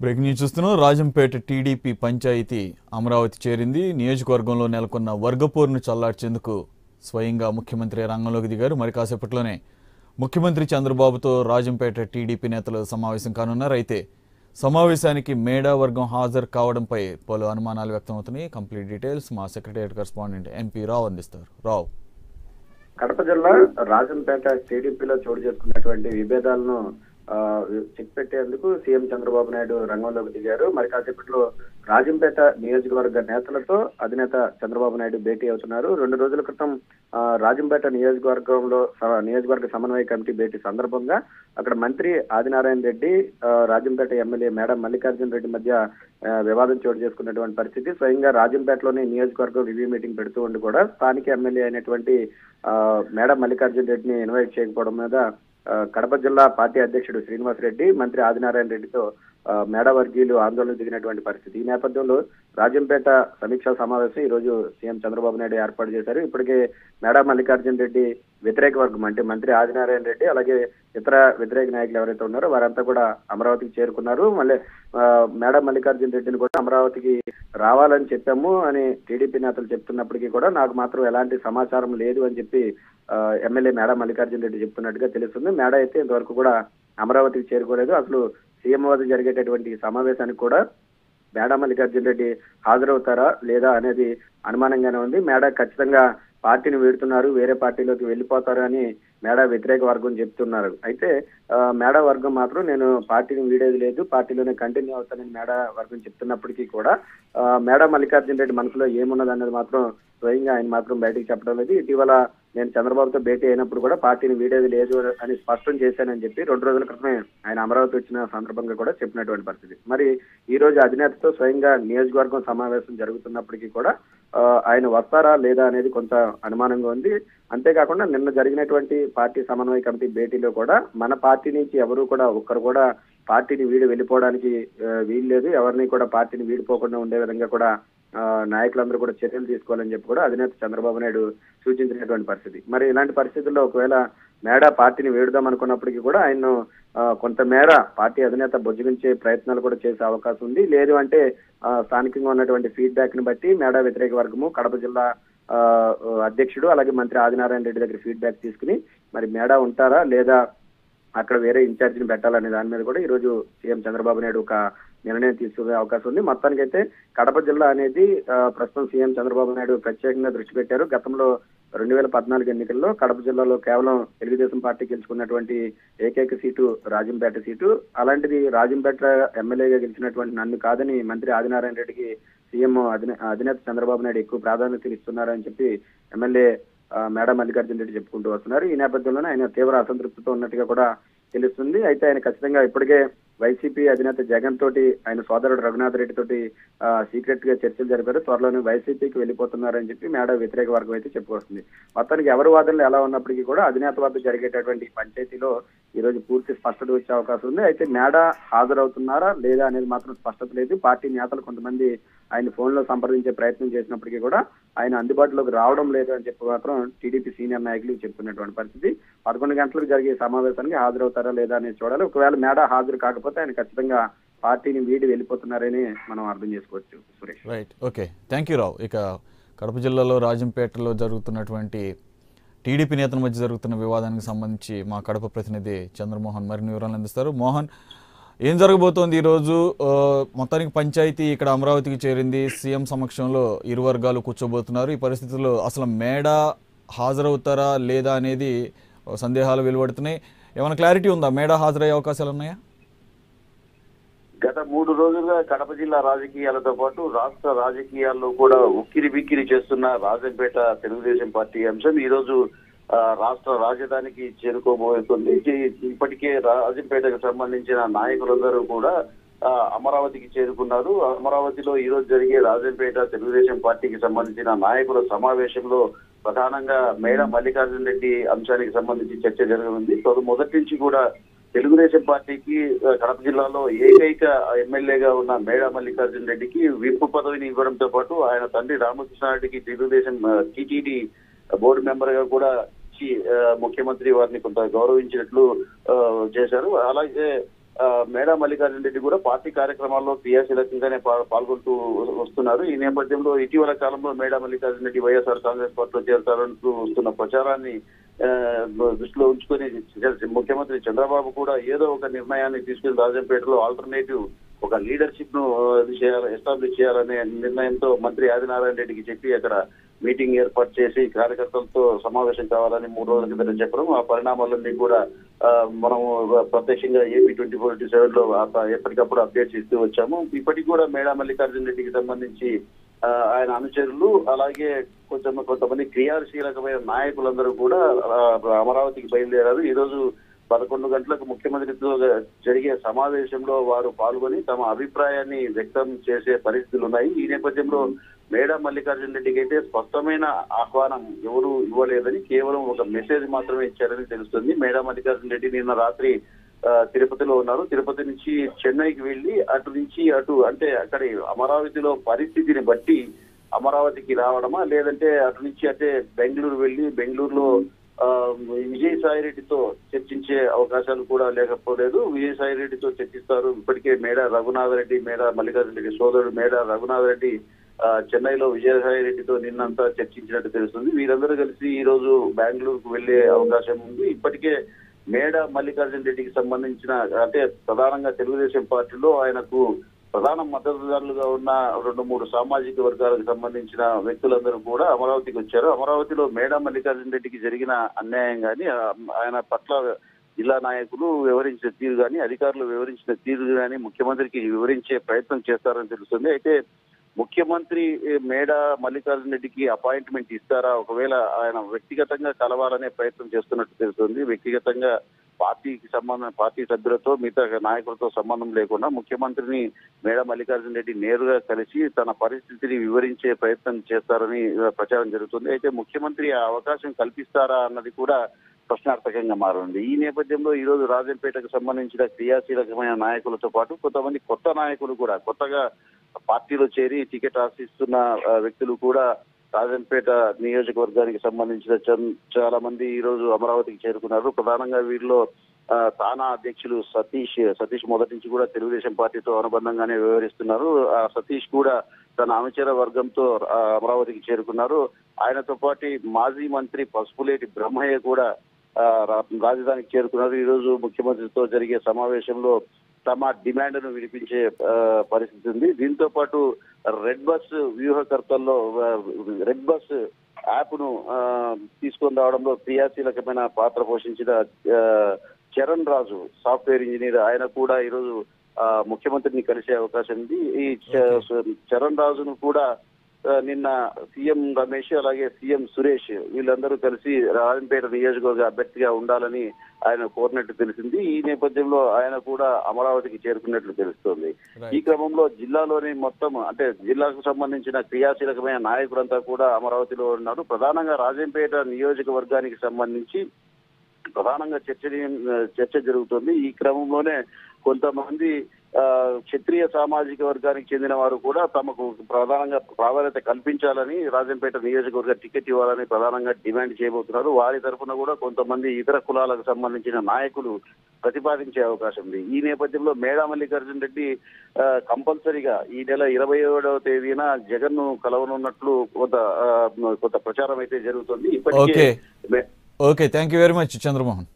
Breaking news చూస్తున్నాం. Rajampet TDP panchayat Amaravati చేరింది. నియోజకవర్గంలో నెలకొన్న వర్గపోరును చల్లార్చేందుకు స్వయంగా ముఖ్యమంత్రి రంగంలోకి దిగారు. మరి కాసేపట్లోనే ముఖ్యమంత్రి చంద్రబాబుతో రాజంపేట టీడీపీ నేతలు సమావేశం కానున్నారు. అయితే సమావేశానికి మేడా వర్గం హాజరు కావడంపై పలు అనుమానాలు వ్యక్తమవుతున్నాయి. కంప్లీట్ డీటెయిల్స్ మా సెక్రటేరియట్ కరెస్పాండెంట్ ఎంపీ రావు అందిస్తారు. రావు, కడప జిల్లా రాజంపేట టీడీపీలో చోటు చేసుకున్నటువంటి విభేదాలను చెక్ పెట్టేందుకు సీఎం చంద్రబాబు నాయుడు రంగంలోకి దిగారు. మరి కాసేపట్లో రాజంపేట నియోజకవర్గ నేతలతో అధినేత చంద్రబాబు నాయుడు భేటీ అవుతున్నారు. 2 రోజుల క్రితం రాజంపేట నియోజకవర్గ సమన్వయ కమిటీ భేటీ సందర్భంగా అక్కడ మంత్రి ఆదినారాయణ రెడ్డి, రాజంపేట ఎమ్మెల్యే మేడ మల్లికార్జున రెడ్డి మధ్య వివాదం చోటు చేసుకున్నటువంటి పరిస్థితి. స్వయంగా రాజంపేటలోని నియోజకవర్గం రివ్యూ మీటింగ్ పెడుతూ ఉండి కూడా స్థానిక ఎమ్మెల్యే అయినటువంటి మేడ మల్లికార్జున రెడ్డిని ఇన్వైట్ చేయకపోవడం మీద కడప జిల్లా పార్టీ అధ్యక్షుడు శ్రీనివాస్ రెడ్డి మంత్రి ఆదినారాయణ రెడ్డితో మేడ వర్గీయులు ఆందోళన దిగినటువంటి పరిస్థితి. ఈ నేపథ్యంలో రాజంపేట సమీక్షా సమావేశం ఈ రోజు సీఎం చంద్రబాబు నాయుడు ఏర్పాటు చేశారు. ఇప్పటికే మేడ మల్లికార్జున రెడ్డి వ్యతిరేక వర్గం అంటే మంత్రి ఆదినారాయణ రెడ్డి అలాగే ఇతర వ్యతిరేక నాయకులు ఎవరైతే ఉన్నారో వారంతా కూడా అమరావతికి చేరుకున్నారు. మళ్ళీ మేడ మల్లికార్జున రెడ్డిని కూడా అమరావతికి రావాలని చెప్పాము అని టీడీపీ నేతలు చెప్తున్నప్పటికీ కూడా నాకు మాత్రం ఎలాంటి సమాచారం లేదు అని చెప్పి ఎమ్మెల్యే మేడ మల్లికార్జున రెడ్డి చెప్తున్నట్టుగా తెలుస్తుంది. మేడ అయితే ఇంతవరకు కూడా అమరావతికి చేరుకోలేదు. అసలు సీఎం వద్ద జరిగేటటువంటి సమావేశానికి కూడా మేడ మల్లికార్జున రెడ్డి హాజరవుతారా లేదా అనేది అనుమానంగానే ఉంది. మేడ ఖచ్చితంగా పార్టీని వీడుతున్నారు, వేరే పార్టీలోకి వెళ్ళిపోతారు అని మేడ వ్యతిరేక వర్గం చెప్తున్నారు. అయితే మేడ వర్గం మాత్రం నేను పార్టీని వీడేది లేదు, పార్టీలోనే కంటిన్యూ అవుతానని మేడ వర్గం చెప్తున్నప్పటికీ కూడా మేడ మల్లికార్జున రెడ్డి మనసులో ఏమున్నది అన్నది మాత్రం స్వయంగా ఆయన మాత్రం బయటకు చెప్పడం లేదు. ఇటీవల నేను చంద్రబాబుతో భేటీ అయినప్పుడు కూడా పార్టీని వీడేది లేదు అని స్పష్టం చేశానని చెప్పి 2 రోజుల క్రితమే ఆయన అమరావతి వచ్చిన సందర్భంగా కూడా చెప్పినటువంటి పరిస్థితి. మరి ఈ రోజు అధినేతతో స్వయంగా నియోజకవర్గం సమావేశం జరుగుతున్నప్పటికీ కూడా ఆయన వస్తారా లేదా అనేది కొంత అనుమానంగా ఉంది. అంతేకాకుండా నిన్న జరిగినటువంటి పార్టీ సమన్వయ కమిటీ భేటీలో కూడా మన పార్టీ నుంచి ఎవరు కూడా ఒక్కరు కూడా పార్టీని వెళ్ళిపోవడానికి వీల్లేదు, ఎవరిని కూడా పార్టీని వీడిపోకుండా ఉండే విధంగా కూడా నాయకులందరూ కూడా చర్యలు తీసుకోవాలని చెప్పి కూడా అధినేత చంద్రబాబు నాయుడు సూచించినటువంటి పరిస్థితి. మరి ఇలాంటి పరిస్థితుల్లో ఒకవేళ మేడ పార్టీని వీడుదాం అనుకున్నప్పటికీ కూడా ఆయన్ను కొంతమేర పార్టీ అధినేత బుజ్జగించే ప్రయత్నాలు కూడా చేసే అవకాశం ఉంది. లేదు అంటే స్థానికంగా ఉన్నటువంటి ఫీడ్బ్యాక్ ని బట్టి మేడ వ్యతిరేక వర్గము కడప జిల్లా అధ్యక్షుడు అలాగే మంత్రి ఆదినారాయణ రెడ్డి దగ్గర ఫీడ్బ్యాక్ తీసుకుని మరి మేడ ఉంటారా లేదా అక్కడ వేరే ఇన్ఛార్జిని పెట్టాలనే దాని మీద కూడా ఈ రోజు సీఎం చంద్రబాబు నాయుడు ఒక నిర్ణయం తీసుకునే అవకాశం ఉంది. మొత్తానికైతే కడప జిల్లా అనేది ప్రస్తుతం సీఎం చంద్రబాబు నాయుడు ప్రత్యేకంగా దృష్టి పెట్టారు. గతంలో 2014 ఎన్నికల్లో కడప జిల్లాలో కేవలం తెలుగుదేశం పార్టీ గెలుచుకున్నటువంటి ఏకైక సీటు రాజంపేట సీటు. అలాంటిది రాజంపేట ఎమ్మెల్యేగా గెలిచినటువంటి నన్ను కాదని మంత్రి ఆదినారాయణ రెడ్డికి సీఎం అధినేత చంద్రబాబు నాయుడు ఎక్కువ ప్రాధాన్యత ఇస్తున్నారని చెప్పి ఎమ్మెల్యే మేడ మల్లికార్జున రెడ్డి చెప్పుకుంటూ వస్తున్నారు. ఈ నేపథ్యంలోనే ఆయన తీవ్ర అసంతృప్తితో ఉన్నట్టుగా కూడా తెలుస్తుంది. అయితే ఆయన ఖచ్చితంగా ఇప్పటికే వైసీపీ అధినేత జగన్ తోటి ఆయన సోదరుడు రఘునాథ్ రెడ్డి తోటి సీక్రెట్ గా చర్చలు జరిపారు. త్వరలోనే వైసీపీకి వెళ్ళిపోతున్నారని చెప్పి మేడ వ్యతిరేక వర్గం అయితే చెప్పుకొస్తుంది. మొత్తానికి ఎవరి వాదనలు ఎలా ఉన్నప్పటికీ కూడా అధినేత వద్ద జరిగేటటువంటి పంచాయతీలో ఈ రోజు పూర్తి స్పష్టత వచ్చే అవకాశం ఉంది. అయితే మేడ హాజరవుతున్నారా లేదా అనేది మాత్రం స్పష్టత లేదు. పార్టీ నేతలు కొంతమంది ఆయన ఫోన్ లో సంప్రదించే ప్రయత్నం చేసినప్పటికీ కూడా ఆయన అందుబాటులోకి రావడం లేదు అని చెప్పి మాత్రం టీడీపీ సీనియర్ నాయకులు చెప్తున్నటువంటి పరిస్థితి. 11 గంటలకు జరిగే సమావేశానికి హాజరవుతారా లేదా అనేది చూడాలి. ఒకవేళ మేడ హాజరు కాకపోతే ఆయన ఖచ్చితంగా పార్టీని వెళ్ళిపోతున్నారని మనం అర్థం చేసుకోవచ్చు. Suresh, right, okay, thank you Rao. ఇక కడప జిల్లాలో రాజంపేటలో జరుగుతున్నటువంటి టీడీపీ నేతల మధ్య జరుగుతున్న వివాదానికి సంబంధించి మా కడప ప్రతినిధి చంద్రమోహన్ మరిన్ని వివరాలు అందిస్తారు. మోహన్, ఏం జరగబోతోంది ఈరోజు? మొత్తానికి పంచాయతీ ఇక్కడ అమరావతికి చేరింది. సీఎం సమక్షంలో ఇరు వర్గాలు కూర్చోబోతున్నారు. ఈ పరిస్థితుల్లో అసలు మేడ హాజరవుతారా లేదా అనేది సందేహాలు వెలువడుతున్నాయి. ఏమైనా క్లారిటీ ఉందా? మేడ హాజరయ్యే అవకాశాలు ఉన్నాయా? గత 3 రోజులుగా కడప జిల్లా రాజకీయాలతో పాటు రాష్ట్ర రాజకీయాల్లో కూడా ఉక్కిరి బిక్కిరి చేస్తున్న రాజంపేట తెలుగుదేశం పార్టీ అంశం ఈ రోజు రాష్ట్ర రాజధానికి చేరుకోబోతుంది. ఇప్పటికే రాజంపేటకు సంబంధించిన నాయకులందరూ కూడా అమరావతికి చేరుకున్నారు. అమరావతిలో ఈ రోజు జరిగే రాజంపేట తెలుగుదేశం పార్టీకి సంబంధించిన నాయకుల సమావేశంలో ప్రధానంగా మేడ మల్లికార్జున రెడ్డి అంశానికి సంబంధించి చర్చ జరగనుంది. మొదటి నుంచి కూడా తెలుగుదేశం పార్టీకి కడప జిల్లాలో ఏకైక ఎమ్మెల్యేగా ఉన్న మేడ మల్లికార్జున రెడ్డికి విప్ పదవిని ఇవ్వడంతో పాటు ఆయన తండ్రి రామకృష్ణారెడ్డికి తెలుగుదేశం టీటీడీ బోర్డు మెంబర్ గా కూడా ముఖ్యమంత్రి వారిని కొంత గౌరవించినట్లు చేశారు. అలాగే మేడా మల్లికార్జున రెడ్డి కూడా పార్టీ కార్యక్రమాల్లో క్రియాశీలకంగానే పాల్గొంటూ వస్తున్నారు. ఈ నేపథ్యంలో ఇటీవల కాలంలో మేడా మల్లికార్జున రెడ్డి వైఎస్ఆర్ కాంగ్రెస్ పార్టీలో చేరతారంటూ వస్తున్న ప్రచారాన్ని దృష్టిలో ఉంచుకొని ముఖ్యమంత్రి చంద్రబాబు కూడా ఏదో ఒక నిర్ణయాన్ని తీసుకుని రాజంపేటలో ఆల్టర్నేటివ్ ఒక లీడర్షిప్ ను ఎస్టాబ్లిష్ చేయాలనే నిర్ణయంతో మంత్రి ఆదినారాయణ రెడ్డికి చెప్పి అక్కడ మీటింగ్ ఏర్పాటు చేసి కార్యకర్తలతో సమావేశం కావాలని 3 రోజుల కింద చెప్పడం, ఆ పరిణామాలన్నీ కూడా మనము ప్రత్యక్షంగా ఏపీ 24/7 లో ఎప్పటికప్పుడు అప్డేట్స్ ఇస్తూ వచ్చాము. ఇప్పటికి కూడా మేడా మల్లికార్జున రెడ్డికి సంబంధించి ఆయన అనుచరులు అలాగే కొంతమంది క్రియాశీలకమైన నాయకులందరూ కూడా అమరావతికి బయలుదేరారు. ఈ రోజు 11 గంటలకు ముఖ్యమంత్రితో జరిగే సమావేశంలో వారు పాల్గొని తమ అభిప్రాయాన్ని వ్యక్తం చేసే పరిస్థితులు ఉన్నాయి. ఈ నేపథ్యంలో మేడా మల్లికార్జున రెడ్డికి అయితే స్పష్టమైన ఆహ్వానం ఎవరు ఇవ్వలేదని, కేవలం ఒక మెసేజ్ మాత్రమే ఇచ్చారని తెలుస్తుంది. మేడా మల్లికార్జున రెడ్డి నిన్న రాత్రి తిరుపతిలో ఉన్నారు. తిరుపతి నుంచి చెన్నైకి వెళ్లి అటు నుంచి అటు అంటే అక్కడ అమరావతిలో పరిస్థితిని బట్టి అమరావతికి రావడమా, లేదంటే అటు నుంచి అంటే బెంగళూరు వెళ్లి బెంగళూరులో విజయసాయి రెడ్డితో చర్చించే అవకాశాలు కూడా లేకపోలేదు. విజయసాయి రెడ్డితో చర్చిస్తారు. ఇప్పటికే మేడా రఘునాథ రెడ్డి, మేడా మల్లికార్జున రెడ్డి సోదరుడు మేడా రఘునాథ రెడ్డి చెన్నైలో విజయసాయి రెడ్డితో నిన్నంతా చర్చించినట్టు తెలుస్తుంది. వీరందరూ కలిసి ఈ రోజు బెంగళూరుకు వెళ్లే అవకాశం ఉంది. ఇప్పటికే మేడా మల్లికార్జున రెడ్డికి సంబంధించిన అంటే ప్రధానంగా తెలుగుదేశం పార్టీలో ఆయనకు ప్రధాన మద్దతుదారులుగా ఉన్న 2-3 సామాజిక వర్గాలకు సంబంధించిన వ్యక్తులందరూ కూడా అమరావతికి వచ్చారు. అమరావతిలో మేడా మల్లికార్జున రెడ్డికి జరిగిన అన్యాయం కానీ ఆయన పట్ల జిల్లా నాయకులు వివరించిన తీరు కానీ అధికారులు వివరించిన తీరు కానీ ముఖ్యమంత్రికి వివరించే ప్రయత్నం చేస్తారని తెలుస్తుంది. అయితే ముఖ్యమంత్రి మేడా మల్లికార్జున రెడ్డికి అపాయింట్మెంట్ ఇస్తారా, ఒకవేళ ఆయన వ్యక్తిగతంగా కలవాలనే ప్రయత్నం చేస్తున్నట్టు తెలుస్తుంది. వ్యక్తిగతంగా పార్టీ సభ్యులతో మిగతా నాయకులతో సంబంధం లేకుండా ముఖ్యమంత్రిని మేడా మల్లికార్జున రెడ్డి నేరుగా కలిసి తన పరిస్థితిని వివరించే ప్రయత్నం చేస్తారని ప్రచారం జరుగుతుంది. అయితే ముఖ్యమంత్రి ఆ అవకాశం కల్పిస్తారా అన్నది కూడా ప్రశ్నార్థకంగా మారింది. ఈ నేపథ్యంలో ఈ రోజు రాజంపేటకు సంబంధించిన క్రియాశీలకమైన నాయకులతో పాటు కొంతమంది కొత్త నాయకులు కూడా కొత్తగా పార్టీలో చేరి టికెట్ ఆశిస్తున్న వ్యక్తులు కూడా రాజంపేట నియోజకవర్గానికి సంబంధించిన చాలా మంది ఈ రోజు అమరావతికి చేరుకున్నారు. ప్రధానంగా వీరిలో తానా అధ్యక్షులు సతీష్ మొదటి నుంచి కూడా తెలుగుదేశం పార్టీతో అనుబంధంగానే వ్యవహరిస్తున్నారు. సతీష్ కూడా తన అనుచర వర్గంతో అమరావతికి చేరుకున్నారు. ఆయనతో పాటు మాజీ మంత్రి పసుపులేటి బ్రహ్మయ్య కూడా రాజధానికి చేరుకున్నారు. ఈ రోజు ముఖ్యమంత్రితో జరిగే సమావేశంలో తమ డిమాండ్ ను వినిపించే పరిస్థితి ఉంది. దీంతో పాటు రెడ్ బస్ వ్యూహకర్తల్లో రెడ్ బస్ యాప్ ను తీసుకొని రావడంలో క్రియాశీలకమైన పాత్ర పోషించిన చరణ్ రాజు సాఫ్ట్వేర్ ఇంజనీర్ ఆయన కూడా ఈరోజు ముఖ్యమంత్రిని కలిసే అవకాశం ఉంది. ఈ చరణ్ రాజును కూడా నిన్న సీఎం రమేష్ అలాగే సీఎం సురేష్ వీళ్ళందరూ కలిసి రాజంపేట నియోజకవర్గ అభ్యర్థిగా ఉండాలని ఆయన కోరినట్టు తెలిసింది. ఈ నేపథ్యంలో ఆయన కూడా అమరావతికి చేరుకున్నట్లు తెలుస్తోంది. ఈ క్రమంలో జిల్లాలోని మొత్తం అంటే జిల్లాకు సంబంధించిన క్రియాశీలకమైన నాయకులంతా కూడా అమరావతిలో ఉన్నారు. ప్రధానంగా రాజంపేట నియోజకవర్గానికి సంబంధించి ప్రధానంగా చర్చ జరుగుతుంది. ఈ క్రమంలోనే కొంతమంది క్షత్రియ సామాజిక వర్గానికి చెందిన వారు కూడా తమకు ప్రధానంగా ప్రాధాన్యత కల్పించాలని రాజంపేట నియోజకవర్గ టికెట్ ఇవ్వాలని ప్రధానంగా డిమాండ్ చేయబోతున్నారు. వారి తరఫున కూడా కొంతమంది ఇతర కులాలకు సంబంధించిన నాయకులు ప్రతిపాదించే అవకాశం ఉంది. ఈ నేపథ్యంలో మేడా మల్లికార్జున రెడ్డి కంపల్సరీగా ఈ నెల 27వ తేదీన జగన్ ను కలవనున్నట్లు కొంత ప్రచారం అయితే జరుగుతుంది. ఇప్పటికే okay, thank you very much Chandramohan.